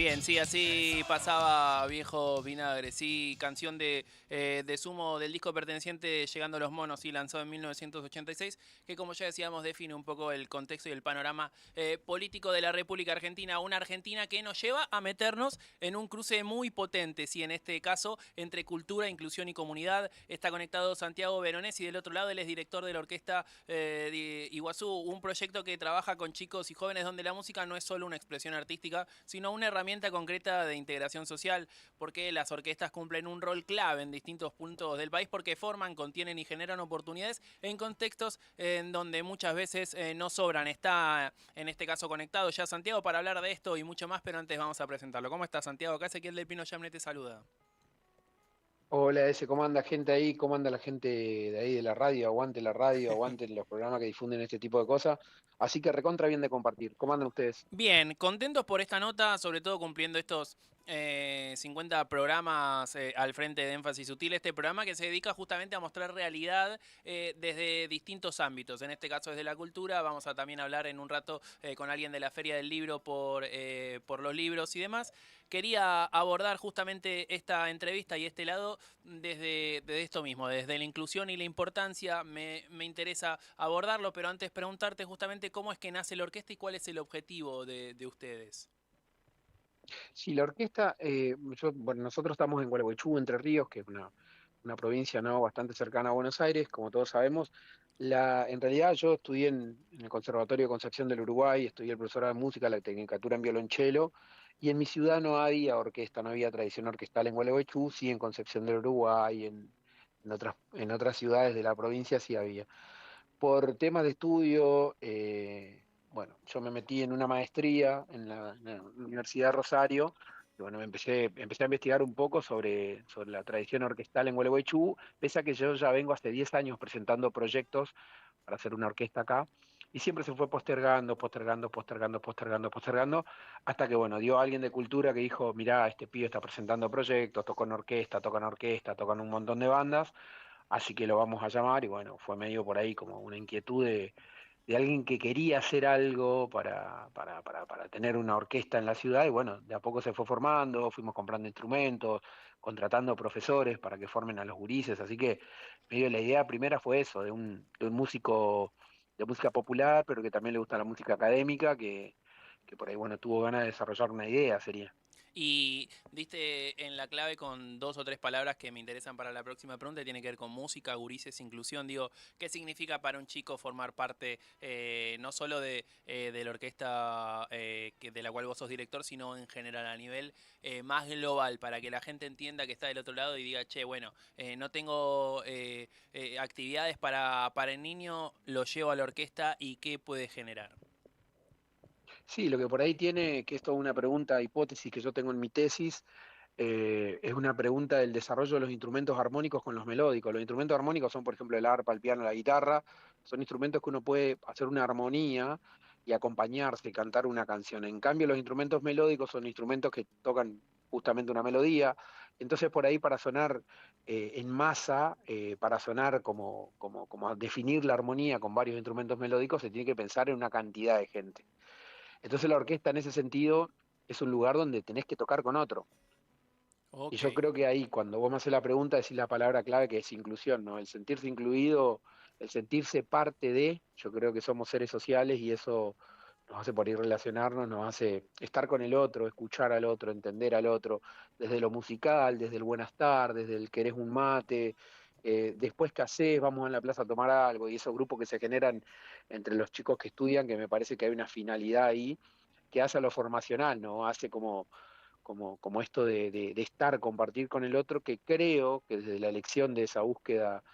Bien, sí, así pasaba Viejo Vinagre, sí, canción de Sumo del disco perteneciente Llegando a los Monos, sí, lanzado en 1986, que como ya decíamos define un poco el contexto y el panorama político de la República Argentina, una Argentina que nos lleva a meternos en un cruce muy potente, sí, en este caso entre cultura, inclusión y comunidad. Está conectado Santiago Veronesi y del otro lado él es director de la orquesta de Iguazú, un proyecto que trabaja con chicos y jóvenes donde la música no es solo una expresión artística, sino una herramienta concreta de integración social, porque las orquestas cumplen un rol clave en distintos puntos del país porque forman, contienen y generan oportunidades en contextos en donde muchas veces no sobran. Está en este caso conectado ya Santiago para hablar de esto y mucho más, pero antes vamos a presentarlo. ¿Cómo está Santiago? Acá Ezequiel del Pino Yamne te saluda. Hola, ¿cómo anda gente ahí? ¿Cómo anda la gente de ahí de la radio, aguanten los programas que difunden este tipo de cosas. Así que recontra bien de compartir. ¿Cómo andan ustedes? Bien, contentos por esta nota, sobre todo cumpliendo estos 50 programas al frente de Énfasis Sutil, este programa que se dedica justamente a mostrar realidad desde distintos ámbitos, en este caso desde la cultura, vamos a también hablar en un rato con alguien de la Feria del Libro por los libros y demás. Quería abordar justamente esta entrevista y este lado desde esto mismo, desde la inclusión y la importancia, me interesa abordarlo, pero antes preguntarte justamente cómo es que nace la orquesta y cuál es el objetivo de ustedes. Sí, la orquesta, bueno, nosotros estamos en Gualeguaychú, Entre Ríos, que es una provincia no bastante cercana a Buenos Aires, como todos sabemos. En realidad yo estudié en el Conservatorio de Concepción del Uruguay, estudié el profesorado de música, la tecnicatura en violonchelo, y en mi ciudad no había orquesta, no había tradición orquestal en Gualeguaychú, sí en Concepción del Uruguay, en otras ciudades de la provincia sí había. Por temas de estudio, bueno, yo me metí en una maestría en la Universidad de Rosario, y bueno, empecé a investigar un poco sobre la tradición orquestal en Gualeguaychú, pese a que yo ya vengo hace 10 años presentando proyectos para hacer una orquesta acá, y siempre se fue postergando, postergando, postergando, postergando, postergando, hasta que, bueno, dio alguien de cultura que dijo, mirá, este pibe está presentando proyectos, toca en orquesta, toca en un montón de bandas, así que lo vamos a llamar y bueno, fue medio por ahí como una inquietud de alguien que quería hacer algo para tener una orquesta en la ciudad y bueno, de a poco se fue formando, fuimos comprando instrumentos, contratando profesores para que formen a los gurises, así que medio la idea primera fue eso, de un músico de música popular, pero que también le gusta la música académica, que por ahí, bueno, tuvo ganas de desarrollar una idea, sería. Y diste en la clave con dos o tres palabras que me interesan para la próxima pregunta, tiene que ver con música, gurises, inclusión. Digo, ¿qué significa para un chico formar parte no solo de la orquesta de la cual vos sos director, sino en general a nivel más global, para que la gente entienda que está del otro lado y diga, che, bueno, no tengo actividades para el niño, lo llevo a la orquesta y qué puede generar? Sí, lo que por ahí tiene, que esto es una pregunta, hipótesis que yo tengo en mi tesis, es una pregunta del desarrollo de los instrumentos armónicos con los melódicos. Los instrumentos armónicos son, por ejemplo, el arpa, el piano, la guitarra. Son instrumentos que uno puede hacer una armonía y acompañarse y cantar una canción. En cambio, los instrumentos melódicos son instrumentos que tocan justamente una melodía. Entonces, por ahí para sonar en masa, para sonar como definir la armonía con varios instrumentos melódicos, se tiene que pensar en una cantidad de gente. Entonces la orquesta en ese sentido es un lugar donde tenés que tocar con otro. Y Ok. yo creo que ahí, cuando vos me haces la pregunta, decís la palabra clave que es inclusión, ¿no? El sentirse incluido, el sentirse parte de, yo creo que somos seres sociales y eso nos hace por ir relacionarnos, nos hace estar con el otro, escuchar al otro, entender al otro, desde lo musical, desde el buenas tardes, desde el querés un mate, después qué hacés, vamos a la plaza a tomar algo, y esos grupos que se generan entre los chicos que estudian, que me parece que hay una finalidad ahí, que hace a lo formacional, ¿no? Hace como esto de estar, compartir con el otro, que creo que desde la elección de esa búsqueda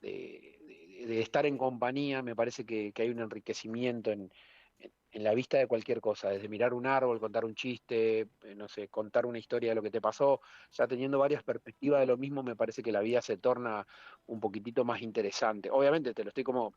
de estar en compañía, me parece que hay un enriquecimiento en la vista de cualquier cosa, desde mirar un árbol, contar un chiste, no sé, contar una historia de lo que te pasó, ya teniendo varias perspectivas de lo mismo, me parece que la vida se torna un poquitito más interesante. Obviamente te lo estoy como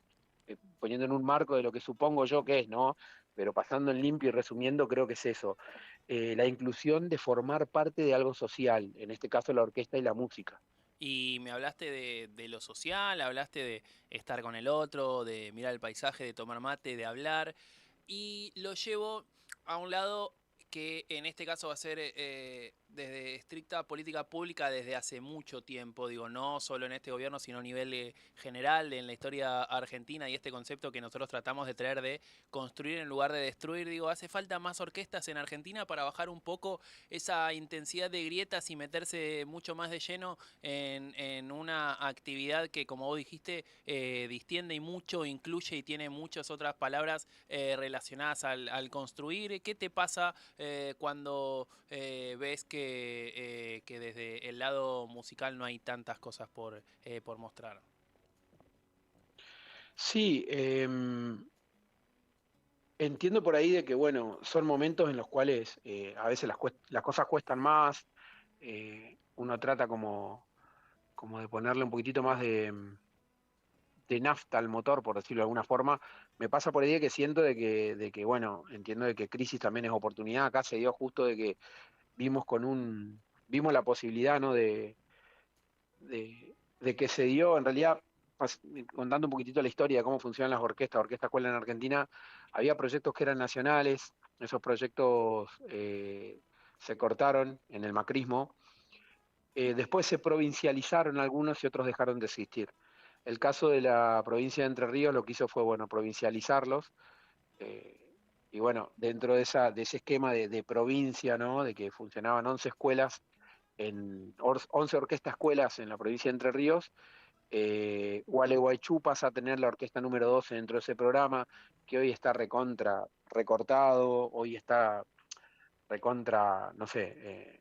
poniendo en un marco de lo que supongo yo que es, ¿no? Pero pasando en limpio y resumiendo, creo que es eso, la inclusión de formar parte de algo social, en este caso la orquesta y la música. Y me hablaste de lo social, hablaste de estar con el otro, de mirar el paisaje, de tomar mate, de hablar. Y lo llevo a un lado que en este caso va a ser desde estricta política pública desde hace mucho tiempo, digo, no solo en este gobierno, sino a nivel general en la historia argentina, y este concepto que nosotros tratamos de traer de construir en lugar de destruir, digo, hace falta más orquestas en Argentina para bajar un poco esa intensidad de grietas y meterse mucho más de lleno en una actividad que, como vos dijiste, distiende y mucho, incluye y tiene muchas otras palabras relacionadas al construir. ¿Qué te pasa cuando ves que desde el lado musical no hay tantas cosas por mostrar? Sí, entiendo por ahí de que, bueno, son momentos en los cuales a veces las cosas cuestan más, uno trata como de ponerle un poquitito más de nafta al motor, por decirlo de alguna forma. Me pasa por ahí de que siento de que, bueno, entiendo de que crisis también es oportunidad. Acá se dio justo de que vimos la posibilidad, ¿no? De que se dio, en realidad, contando un poquitito la historia de cómo funcionan las orquestas, Orquesta Escuela en Argentina, había proyectos que eran nacionales, esos proyectos se cortaron en el macrismo, después se provincializaron algunos y otros dejaron de existir. El caso de la provincia de Entre Ríos lo que hizo fue, bueno, provincializarlos, eh, y bueno, dentro de ese esquema de provincia, ¿no? De que funcionaban 11 escuelas, 11 orquestas escuelas en la provincia de Entre Ríos, Gualeguaychú pasa a tener la orquesta número 12 dentro de ese programa, que hoy está recontra recortado, hoy está recontra, no sé,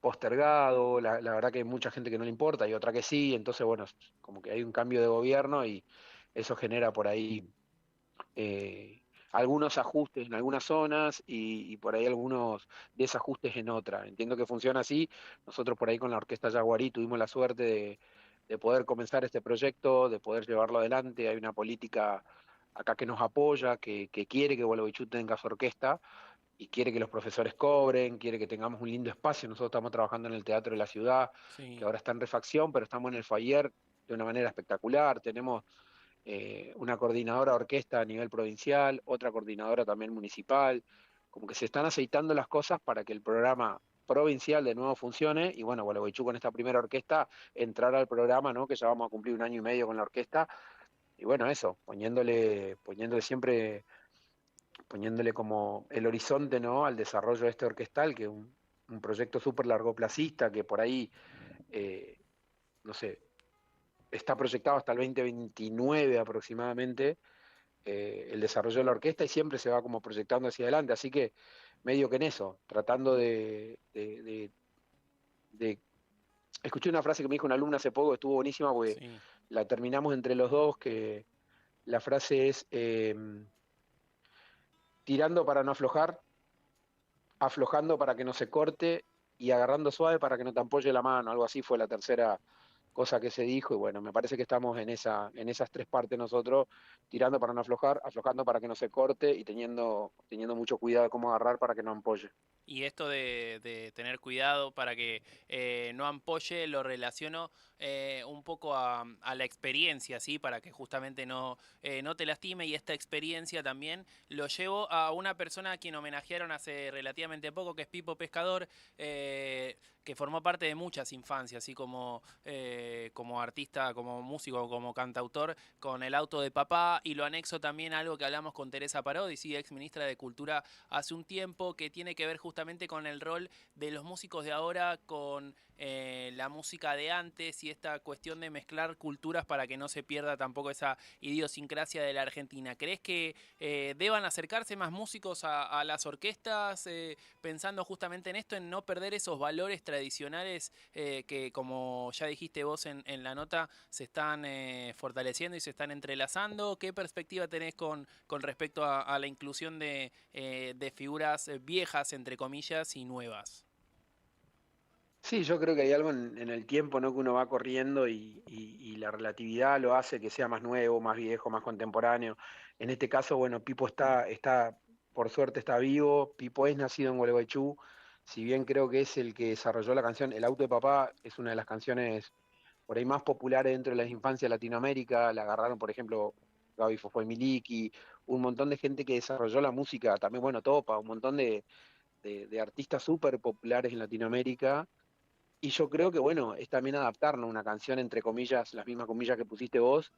postergado, la verdad que hay mucha gente que no le importa y otra que sí, entonces bueno, como que hay un cambio de gobierno y eso genera por ahí algunos ajustes en algunas zonas y por ahí algunos desajustes en otras. Entiendo que funciona así. Nosotros por ahí con la Orquesta Yaguarí tuvimos la suerte de poder comenzar este proyecto, de poder llevarlo adelante. Hay una política acá que nos apoya, que quiere que Gualeguaychú tenga su orquesta y quiere que los profesores cobren, quiere que tengamos un lindo espacio. Nosotros estamos trabajando en el Teatro de la Ciudad, que Sí. ahora está en refacción, pero estamos en el Foyer de una manera espectacular. Tenemos una coordinadora de orquesta a nivel provincial, otra coordinadora también municipal, como que se están aceitando las cosas para que el programa provincial de nuevo funcione y bueno, Gualeguaychú con esta primera orquesta entrar al programa, ¿no? Que ya vamos a cumplir un año y medio con la orquesta y bueno, eso, poniéndole siempre, poniéndole como el horizonte, ¿no? Al desarrollo de este orquestal, que es un proyecto súper largoplacista que por ahí, eh, no sé, está proyectado hasta el 2029 aproximadamente, el desarrollo de la orquesta y siempre se va como proyectando hacia adelante, así que medio que en eso, tratando de. Escuché una frase que me dijo una alumna hace poco, estuvo buenísima porque Sí. la terminamos entre los dos, que la frase es tirando para no aflojar, aflojando para que no se corte y agarrando suave para que no te apoye la mano, algo así fue la tercera cosa que se dijo y bueno, me parece que estamos en esas tres partes nosotros, tirando para no aflojar, aflojando para que no se corte y teniendo mucho cuidado de cómo agarrar para que no ampolle. Y esto de tener cuidado para que no ampolle, lo relaciono un poco a la experiencia, ¿sí? Para que justamente no te lastime. Y esta experiencia también lo llevo a una persona a quien homenajearon hace relativamente poco, que es Pipo Pescador, que formó parte de muchas infancias, así como artista, como músico, como cantautor, con El auto de papá. Y lo anexo también a algo que hablamos con Teresa Parodi, ¿sí? Ex ministra de Cultura hace un tiempo, que tiene que ver justamente con el rol de los músicos de ahora con la música de antes y esta cuestión de mezclar culturas para que no se pierda tampoco esa idiosincrasia de la Argentina. ¿Crees que deban acercarse más músicos a las orquestas pensando justamente en esto, en no perder esos valores tradicionales que, como ya dijiste vos en la nota, se están fortaleciendo y se están entrelazando? ¿Qué perspectiva tenés con respecto a la inclusión de figuras viejas, entre comillas, y nuevas? Sí, yo creo que hay algo en el tiempo, ¿no? Que uno va corriendo y la relatividad lo hace que sea más nuevo, más viejo, más contemporáneo. En este caso, bueno, Pipo por suerte está vivo. Pipo es nacido en Gualeguaychú. Si bien creo que es el que desarrolló la canción El auto de papá, es una de las canciones por ahí más populares dentro de las infancias de Latinoamérica. La agarraron, por ejemplo, Gaby Fofo y Miliki, un montón de gente que desarrolló la música, también, bueno, Topa, un montón de artistas súper populares en Latinoamérica. Y yo creo que, bueno, es también adaptarnos a una canción, entre comillas, las mismas comillas que pusiste vos,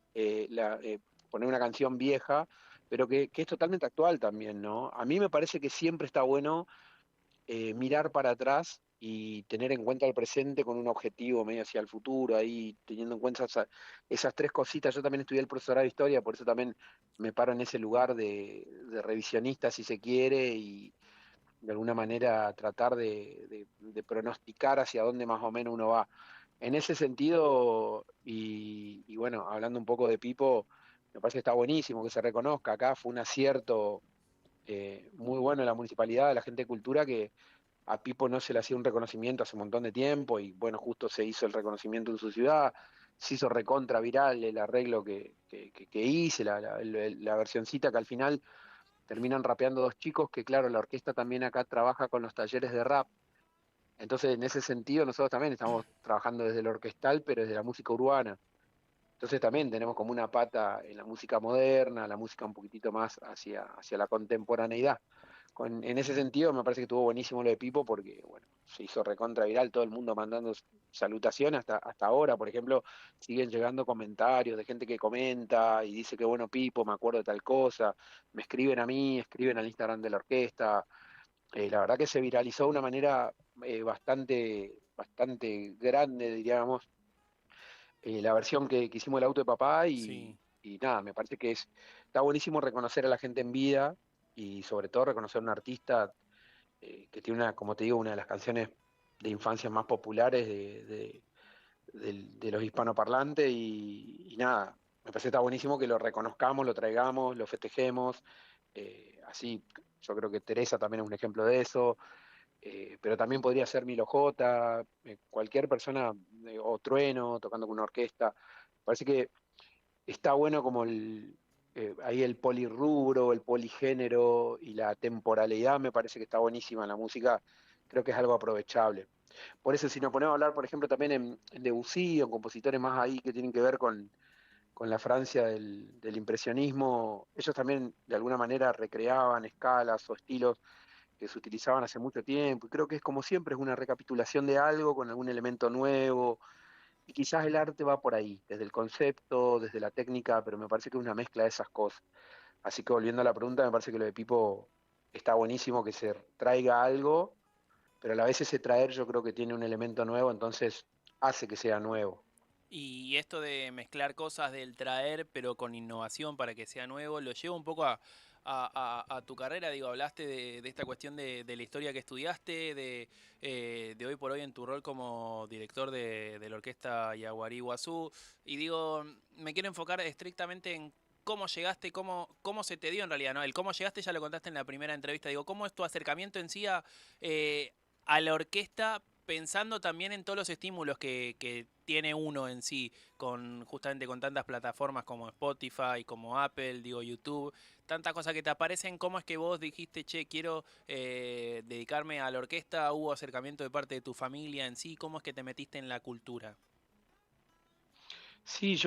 poner una canción vieja, pero que es totalmente actual también, ¿no? A mí me parece que siempre está bueno mirar para atrás y tener en cuenta el presente con un objetivo medio hacia el futuro, ahí teniendo en cuenta esas tres cositas. Yo también estudié el profesorado de historia, por eso también me paro en ese lugar de revisionista, si se quiere, y de alguna manera tratar de pronosticar hacia dónde más o menos uno va. En ese sentido, y bueno, hablando un poco de Pipo, me parece que está buenísimo que se reconozca. Acá fue un acierto muy bueno de la municipalidad, de la gente de cultura, que a Pipo no se le hacía un reconocimiento hace un montón de tiempo y bueno, justo se hizo el reconocimiento en su ciudad, se hizo recontra viral el arreglo que hice, la versioncita que al final terminan rapeando dos chicos, que claro, la orquesta también acá trabaja con los talleres de rap. Entonces, en ese sentido, nosotros también estamos trabajando desde lo orquestal, pero desde la música urbana. Entonces también tenemos como una pata en la música moderna, la música un poquitito más hacia la contemporaneidad. En ese sentido me parece que estuvo buenísimo lo de Pipo porque, bueno, se hizo recontra viral, todo el mundo mandando salutaciones hasta ahora, por ejemplo, siguen llegando comentarios de gente que comenta y dice que bueno, Pipo, me acuerdo de tal cosa, me escriben a mí, escriben al Instagram de la orquesta. La verdad que se viralizó de una manera bastante grande, diríamos, la versión que hicimos del auto de papá Sí. y nada, me parece que está buenísimo reconocer a la gente en vida y sobre todo reconocer a un artista que tiene como te digo, una de las canciones de infancia más populares de los hispanoparlantes y nada, me parece que está buenísimo que lo reconozcamos, lo traigamos, lo festejemos, así yo creo que Teresa también es un ejemplo de eso, pero también podría ser Milo J, cualquier persona, o Trueno, tocando con una orquesta. Parece que está bueno como ahí el polirrubro, el poligénero y la temporalidad me parece que está buenísima en la música, creo que es algo aprovechable. Por eso si nos ponemos a hablar, por ejemplo, también en Debussy o en compositores más ahí que tienen que ver con la Francia del impresionismo, ellos también de alguna manera recreaban escalas o estilos que se utilizaban hace mucho tiempo, y creo que es como siempre, es una recapitulación de algo con algún elemento nuevo, y quizás el arte va por ahí, desde el concepto, desde la técnica, pero me parece que es una mezcla de esas cosas. Así que volviendo a la pregunta, me parece que lo de Pipo está buenísimo que se traiga algo, pero a la vez ese traer yo creo que tiene un elemento nuevo, entonces hace que sea nuevo. Y esto de mezclar cosas del traer, pero con innovación para que sea nuevo, lo llevo un poco a tu carrera. Digo, hablaste de esta cuestión de la historia que estudiaste, de hoy por hoy en tu rol como director de la orquesta Yaguarí Guazú. Y digo, me quiero enfocar estrictamente en cómo llegaste, cómo se te dio en realidad, ¿no? El cómo llegaste ya lo contaste en la primera entrevista. Digo, ¿cómo es tu acercamiento en sí a la orquesta, pensando también en todos los estímulos que tiene uno en sí, justamente con tantas plataformas como Spotify, como Apple, digo YouTube, tantas cosas que te aparecen? ¿Cómo es que vos dijiste, che, quiero dedicarme a la orquesta? ¿Hubo acercamiento de parte de tu familia en sí? ¿Cómo es que te metiste en la cultura? Sí,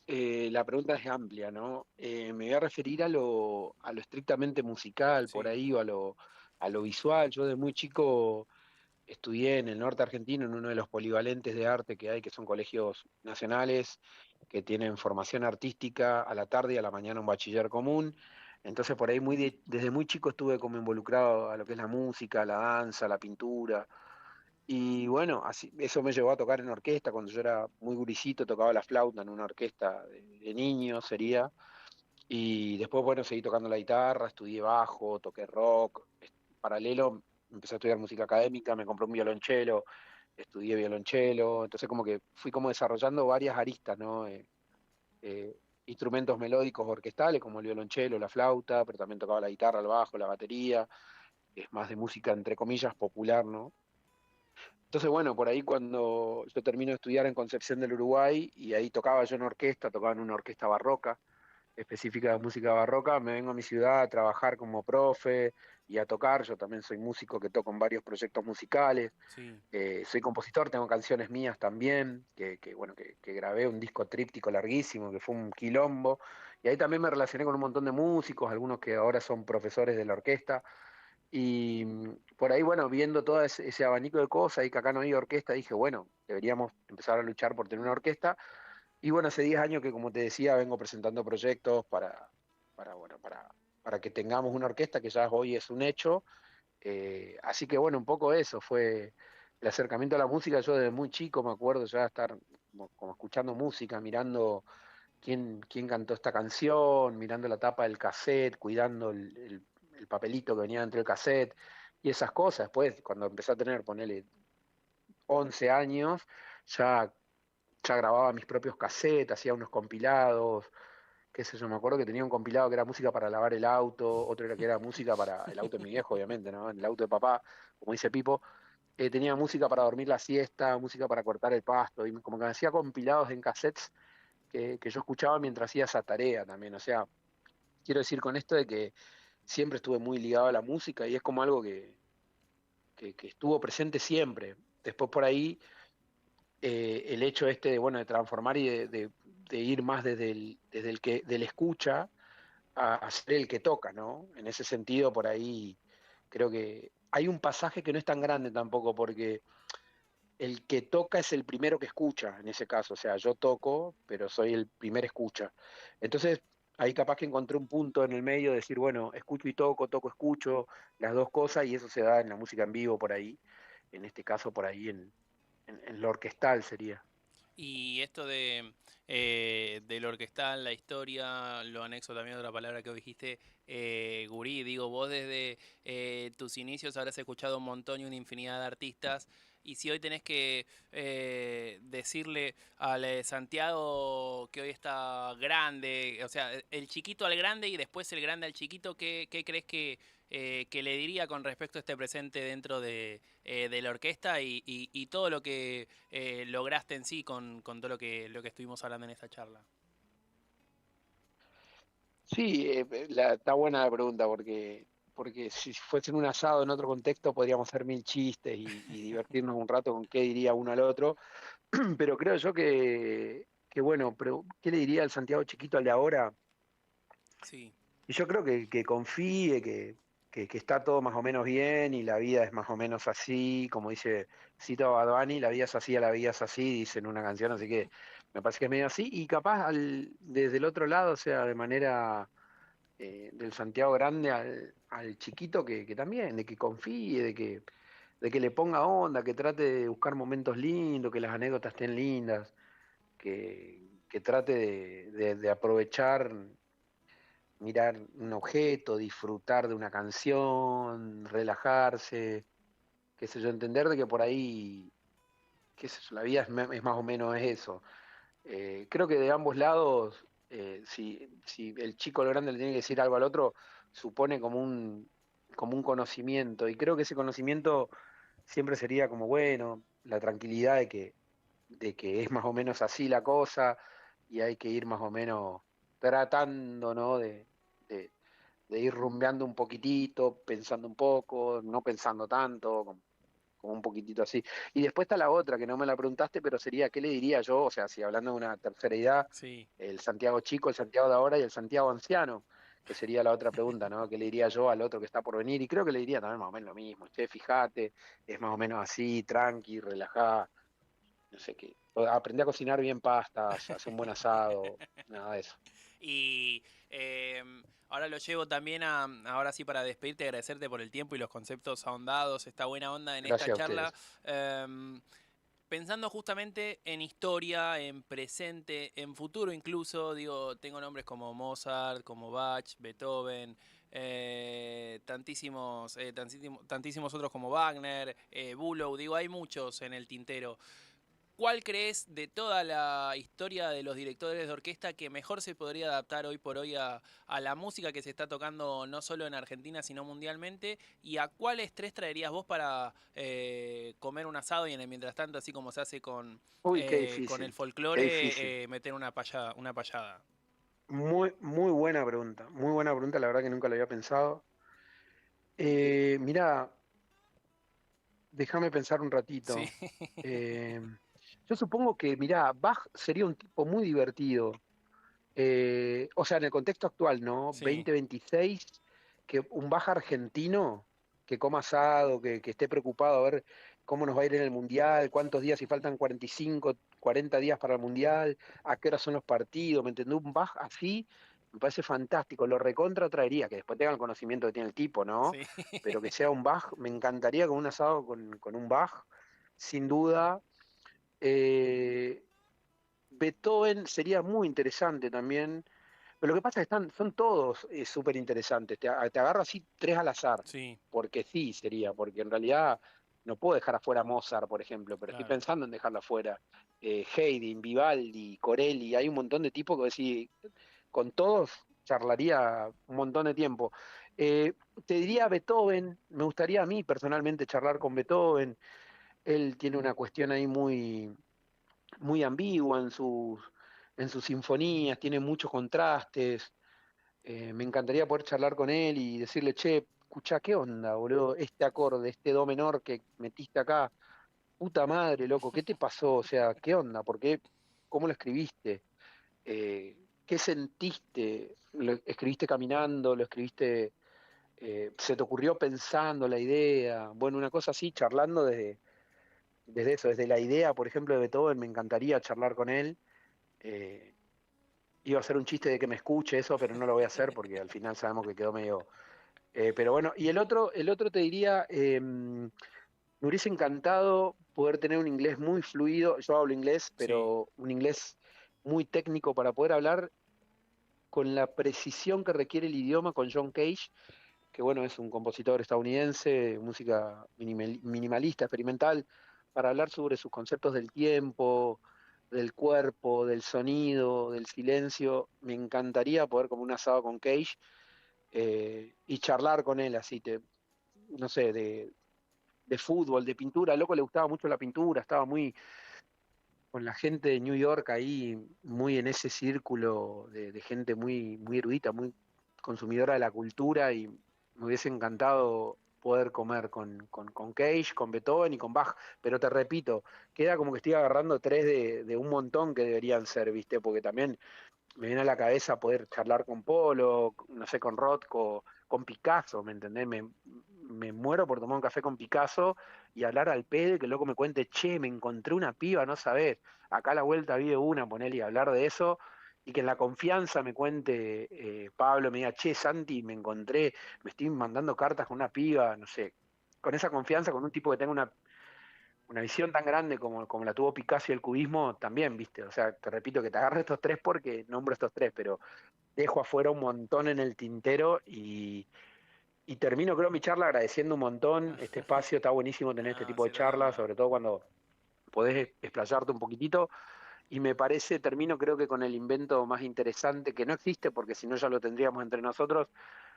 la pregunta es amplia, ¿no? Me voy a referir a lo estrictamente musical, por Sí, ahí, o a lo visual. Yo de muy chico estudié en el norte argentino, en uno de los polivalentes de arte que hay, que son colegios nacionales, que tienen formación artística a la tarde y a la mañana un bachiller común. Entonces por ahí desde muy chico estuve como involucrado a lo que es la música, la danza, la pintura. Y bueno, así, eso me llevó a tocar en orquesta. Cuando yo era muy gurisito, tocaba la flauta en una orquesta de niños, sería. Y después, bueno, seguí tocando la guitarra, estudié bajo, toqué rock. Paralelo, empecé a estudiar música académica, me compré un violonchelo, estudié violonchelo. Entonces, como que fui como desarrollando varias aristas, ¿no? Eh, instrumentos melódicos orquestales, como el violonchelo, la flauta, pero también tocaba la guitarra, el bajo, la batería. Es más de música, entre comillas, popular, ¿no? Entonces, bueno, por ahí cuando yo termino de estudiar en Concepción del Uruguay, y ahí tocaba yo en orquesta, tocaba en una orquesta barroca, específica de música barroca, me vengo a mi ciudad a trabajar como profe y a tocar. Yo también soy músico que toco en varios proyectos musicales. sí. Soy compositor, tengo canciones mías también, bueno, que grabé un disco tríptico larguísimo, que fue un quilombo. Y ahí también me relacioné con un montón de músicos, algunos que ahora son profesores de la orquesta. Y por ahí, bueno, viendo todo ese abanico de cosas y que acá no hay orquesta, dije, bueno, deberíamos empezar a luchar por tener una orquesta. Y bueno, hace 10 años que, como te decía, vengo presentando proyectos bueno, para que tengamos una orquesta que ya hoy es un hecho. Así que bueno, un poco eso fue el acercamiento a la música. Yo desde muy chico me acuerdo ya estar como escuchando música, mirando quién cantó esta canción, mirando la tapa del cassette, cuidando el papelito que venía dentro del cassette y esas cosas. Después, cuando empecé a tener, ponele 11 años, ya, ya grababa mis propios cassettes, hacía unos compilados, qué sé yo, me acuerdo que tenía un compilado que era música para lavar el auto, otro era que era música para el auto de mi viejo, obviamente, ¿no? El auto de papá, como dice Pipo. Tenía música para dormir la siesta, música para cortar el pasto, y como que me hacía compilados en cassettes que yo escuchaba mientras hacía esa tarea también. O sea, quiero decir con esto de que siempre estuve muy ligado a la música y es como algo que estuvo presente siempre. Después por ahí, el hecho este de, bueno, de transformar y de ir más del escucha a ser el que toca, ¿no? En ese sentido, por ahí creo que hay un pasaje que no es tan grande tampoco, porque el que toca es el primero que escucha, en ese caso. O sea, yo toco, pero soy el primer escucha. Entonces, ahí capaz que encontré un punto en el medio de decir, bueno, escucho y toco, toco, escucho, las dos cosas, y eso se da en la música en vivo por ahí, en este caso por ahí en lo orquestal sería. Y esto del orquestal, la historia, lo anexo también a otra palabra que vos dijiste, gurí, digo, vos desde tus inicios habrás escuchado un montón y una infinidad de artistas, y si hoy tenés que decirle al Santiago que hoy está grande, o sea, el chiquito al grande y después el grande al chiquito, ¿qué crees que le diría con respecto a este presente dentro de la orquesta y todo lo que lograste en sí con todo lo que estuvimos hablando en esta charla? Sí, está buena la pregunta porque si fuese en un asado en otro contexto podríamos hacer mil chistes y divertirnos un rato con qué diría uno al otro, pero creo yo que bueno, pero ¿qué le diría al Santiago chiquito al de ahora? Sí, Y yo creo que confíe, que está todo más o menos bien y la vida es más o menos así, como dice Cito Bad Bunny, la vida es así, la vida es así, dice en una canción, así que me parece que es medio así, y capaz desde el otro lado, o sea, de manera del Santiago grande al chiquito que también, de que confíe, de que le ponga onda, que trate de buscar momentos lindos, que las anécdotas estén lindas, que trate de aprovechar, mirar un objeto, disfrutar de una canción, relajarse, qué sé yo, entender de que por ahí, qué sé yo, la vida es más o menos eso. Creo que de ambos lados, si el chico o el grande le tiene que decir algo al otro, supone como un conocimiento, y creo que ese conocimiento siempre sería como, bueno, la tranquilidad de que es más o menos así la cosa, y hay que ir más o menos tratando, ¿no? De, de ir rumbeando un poquitito, pensando un poco, no pensando tanto, como un poquitito así. Y después está la otra, que no me la preguntaste, pero sería, ¿qué le diría yo? O sea, si hablando de una tercera edad, sí. el Santiago chico, el Santiago de ahora y el Santiago anciano, que sería la otra pregunta, ¿no? ¿Qué le diría yo al otro que está por venir? Y creo que le diría también más o menos lo mismo. Che, fíjate, es más o menos así, tranqui, relajá, no sé qué. Aprendí a cocinar bien pastas, hacer un buen asado, nada de eso. Y ahora lo llevo también ahora sí para despedirte, agradecerte por el tiempo y los conceptos ahondados, esta buena onda en esta Gracias a charla. ustedes. Em, Pensando justamente en historia, en presente, en futuro incluso, digo, tengo nombres como Mozart, como Bach, Beethoven, tantísimos otros como Wagner, Bülow, digo, hay muchos en el tintero. ¿Cuál crees de toda la historia de los directores de orquesta que mejor se podría adaptar hoy por hoy a la música que se está tocando no solo en Argentina, sino mundialmente? ¿Y a cuáles tres traerías vos para comer un asado y en el mientras tanto, así como se hace Uy, qué con el difícil, qué difícil. folclore, meter una payada, una payada? Muy, muy buena pregunta, la verdad que nunca lo había pensado. Mirá, déjame pensar un Sí, ratito. Eh, yo supongo que, mirá, Bach sería un tipo muy divertido. O sea, en el contexto actual, ¿no? sí, 2026, que un Bach argentino, que coma asado, que esté preocupado a ver cómo nos va a ir en el Mundial, cuántos días, si faltan 45, 40 días para el Mundial, a qué hora son los partidos, ¿me entendés? Un Bach así me parece fantástico, lo recontra traería, que después tenga el conocimiento que tiene el tipo, ¿no? Sí. Pero que sea un Bach, me encantaría con un asado con un Bach, sin duda. Eh, Beethoven sería muy interesante también, pero lo que pasa es que son todos súper interesantes. Te agarro así tres al azar, Sí, porque sí sería, porque en realidad no puedo dejar afuera a Mozart, por ejemplo, pero estoy claro. pensando en dejarlo afuera. Haydn, Vivaldi, Corelli, hay un montón de tipos que decir, con todos charlaría un montón de tiempo. Eh, Te diría Beethoven, me gustaría a mí personalmente charlar con Beethoven. Él tiene una cuestión ahí muy ambigua en sus sinfonías, tiene muchos contrastes. Me encantaría poder charlar con él y decirle, che, escuchá, ¿qué onda, boludo? Este acorde, este do menor que metiste acá, puta madre, loco, ¿qué te pasó? O sea, ¿qué onda? ¿Por qué? ¿Cómo lo escribiste? ¿Qué sentiste? ¿Lo escribiste caminando? ¿Lo escribiste? ¿Se te ocurrió pensando la idea? Bueno, una cosa así, charlando desde eso, desde la idea, por ejemplo, de Beethoven, me encantaría charlar con él. Eh, Iba a hacer un chiste de que me escuche eso, pero no lo voy a hacer porque al final sabemos que quedó medio. Pero bueno, y el otro te diría, me hubiese encantado poder tener un inglés muy fluido. Yo hablo inglés, Sí. pero un inglés muy técnico para poder hablar con la precisión que requiere el idioma con John Cage, que bueno, es un compositor estadounidense, música minimalista, experimental, para hablar sobre sus conceptos del tiempo, del cuerpo, del sonido, del silencio. Me encantaría poder como un asado con Cage y charlar con él así, no sé, de fútbol, de pintura. Al loco le gustaba mucho la pintura, estaba muy con la gente de New York ahí, muy en ese círculo de gente muy erudita, muy consumidora de la cultura y me hubiese encantado poder comer con Cage, con Beethoven y con Bach, pero te repito, queda como que estoy agarrando tres de un montón que deberían ser, ¿viste? Porque también me viene a la cabeza poder charlar con Polo, no sé, con Rothko, con Picasso, ¿me entendés? Me muero por tomar un café con Picasso y hablar al pedo y que el loco me cuente, che, me encontré una piba, no sabés, acá a la vuelta vi una, ponele y hablar de eso, y que en la confianza me cuente Pablo, me diga, che, Santi, me encontré, me estoy mandando cartas con una piba, no sé, con esa confianza, con un tipo que tenga una visión tan grande como la tuvo Picasso y el cubismo, también, ¿viste? O sea, te repito que te agarro estos tres porque nombro estos tres, pero dejo afuera un montón en el tintero y termino, creo, mi charla agradeciendo un montón. Este espacio está buenísimo tener este No, tipo de sí, charlas, totalmente. sobre todo cuando podés explayarte un poquitito. Y me parece, termino creo que con el invento más interesante, que no existe porque si no ya lo tendríamos entre nosotros,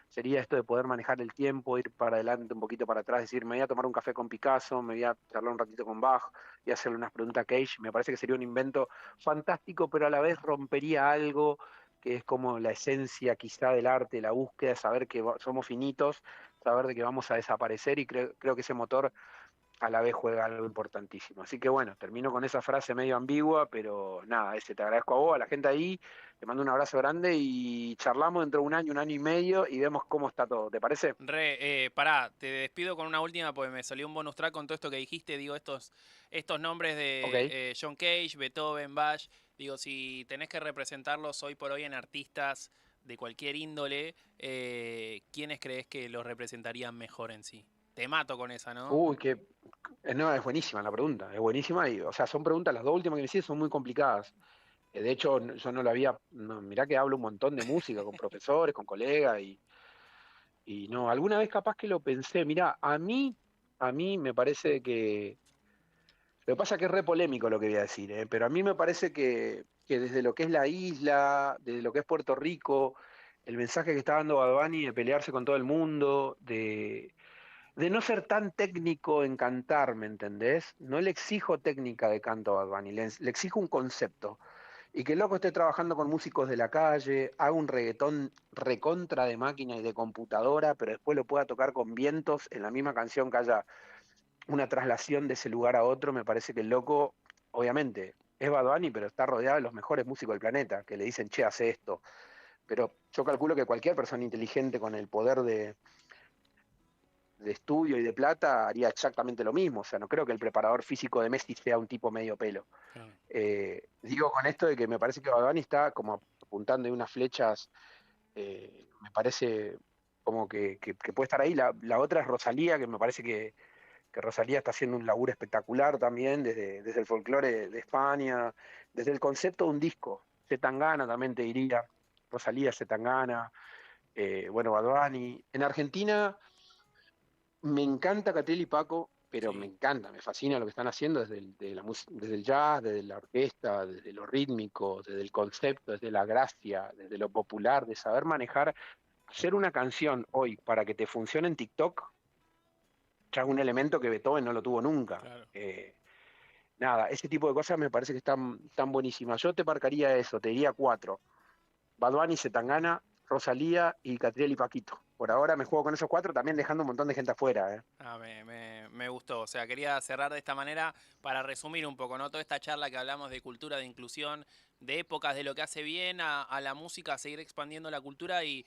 sería esto de poder manejar el tiempo, ir para adelante, un poquito para atrás, decir, me voy a tomar un café con Picasso, me voy a charlar un ratito con Bach y hacerle unas preguntas a Cage. Me parece que sería un invento fantástico, pero a la vez rompería algo que es como la esencia quizá del arte, la búsqueda, saber que somos finitos, saber de que vamos a desaparecer y creo que ese motor a la vez juega algo importantísimo. Así que bueno, termino con esa frase medio ambigua, pero nada, te agradezco a vos, a la gente ahí, te mando un abrazo grande y charlamos dentro de un año y medio y vemos cómo está todo, ¿te parece? Pará, te despido con una última porque me salió un bonus track con todo esto que dijiste. Digo, estos nombres Ok. de John Cage, Beethoven, Bach. Digo, si tenés que representarlos hoy por hoy en artistas de cualquier índole, ¿quiénes crees que los representarían mejor en sí? Te mato con esa, ¿no? Uy, no, es buenísima la pregunta, es buenísima y, o sea, son preguntas, las dos últimas que me hiciste son muy complicadas. De hecho, yo no lo había, no, mirá que hablo un montón de música con profesores, con colegas y no, alguna vez capaz que lo pensé, mirá, a mí me parece que lo que pasa es que es re polémico lo que voy a decir, pero a mí me parece que desde lo que es la isla, desde lo que es Puerto Rico, el mensaje que está dando Bad Bunny de pelearse con todo el mundo, de no ser tan técnico en cantar, ¿me entendés? No le exijo técnica de canto a Bad Bunny, le exijo un concepto. Y que el loco esté trabajando con músicos de la calle, haga un reggaetón recontra de máquina y de computadora, pero después lo pueda tocar con vientos en la misma canción que haya una traslación de ese lugar a otro. Me parece que el loco, obviamente, es Bad Bunny, pero está rodeado de los mejores músicos del planeta, que le dicen, che, hace esto. Pero yo calculo que cualquier persona inteligente con el poder de estudio y de plata, haría exactamente lo mismo. O sea, no creo que el preparador físico de Messi sea un tipo medio pelo. Claro. Digo con esto de que me parece que Bad Bunny está como apuntando en unas flechas, me parece como que puede estar ahí. La otra es Rosalía, que me parece que Rosalía está haciendo un laburo espectacular también desde el folclore de España, desde el concepto de un disco. Zetangana también te diría, Rosalía, Zetangana, bueno, Bad Bunny. En Argentina me encanta Catriel y Paco, pero me Sí. encanta, me fascina lo que están haciendo desde el jazz, desde la orquesta, desde lo rítmico, desde el concepto, desde la gracia, desde lo popular, de saber manejar, hacer una canción hoy para que te funcione en TikTok, ya es un elemento que Beethoven no lo tuvo nunca. Claro. Nada, ese tipo de cosas me parece que están buenísimas. Yo te marcaría eso, te diría cuatro: Bad Bunny, Zetangana, Rosalía y Catriel y Paquito. Por ahora me juego con esos cuatro, también dejando un montón de gente afuera, ¿eh? Ah, me gustó. O sea, quería cerrar de esta manera para resumir un poco, ¿no? Toda esta charla que hablamos de cultura, de inclusión, de épocas, de lo que hace bien a la música, a seguir expandiendo la cultura y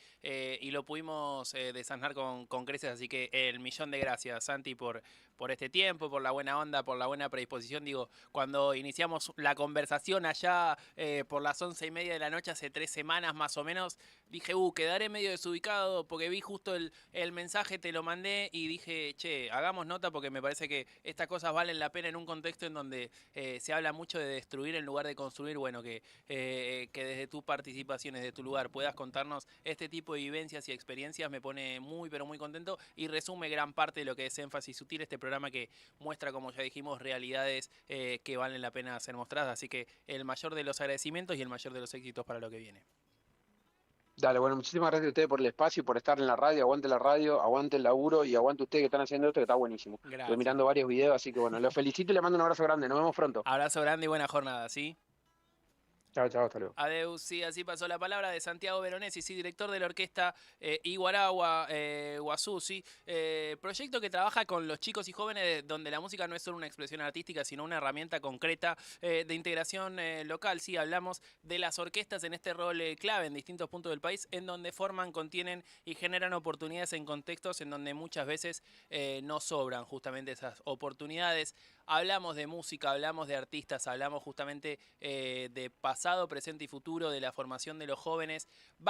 lo pudimos desanar con creces. Así que el millón de gracias, Santi, por este tiempo, por la buena onda, por la buena predisposición. Digo, cuando iniciamos la conversación allá por las 11:30 de la noche, hace 3 semanas más o menos, dije, quedaré medio desubicado porque vi justo el mensaje, te lo mandé y dije, che, hagamos nota porque me parece que estas cosas valen la pena en un contexto en donde se habla mucho de destruir en lugar de construir. Bueno, que desde tus participaciones, de tu lugar, puedas contarnos este tipo de vivencias y experiencias me pone muy, pero muy contento y resume gran parte de lo que es Énfasis Sutil, este programa que muestra, como ya dijimos, realidades que valen la pena ser mostradas. Así que el mayor de los agradecimientos y el mayor de los éxitos para lo que viene. Dale, bueno, muchísimas gracias a ustedes por el espacio y por estar en la radio, aguante el laburo y aguante ustedes que están haciendo esto, que está buenísimo. Estuve Gracias. mirando varios videos, así que bueno, los felicito y les mando un abrazo grande. Nos vemos pronto. Abrazo grande y buena jornada, ¿sí? Chao, chao, hasta luego. Adeus, sí, así pasó la palabra de Santiago Veronesi, sí, director de la orquesta Iguaragua Guazú, sí, proyecto que trabaja con los chicos y jóvenes donde la música no es solo una expresión artística, sino una herramienta concreta de integración local, sí, hablamos de las orquestas en este rol clave en distintos puntos del país, en donde forman, contienen y generan oportunidades en contextos en donde muchas veces no sobran justamente esas oportunidades. Hablamos de música, hablamos de artistas, hablamos justamente de pasado, presente y futuro, de la formación de los jóvenes. Vamos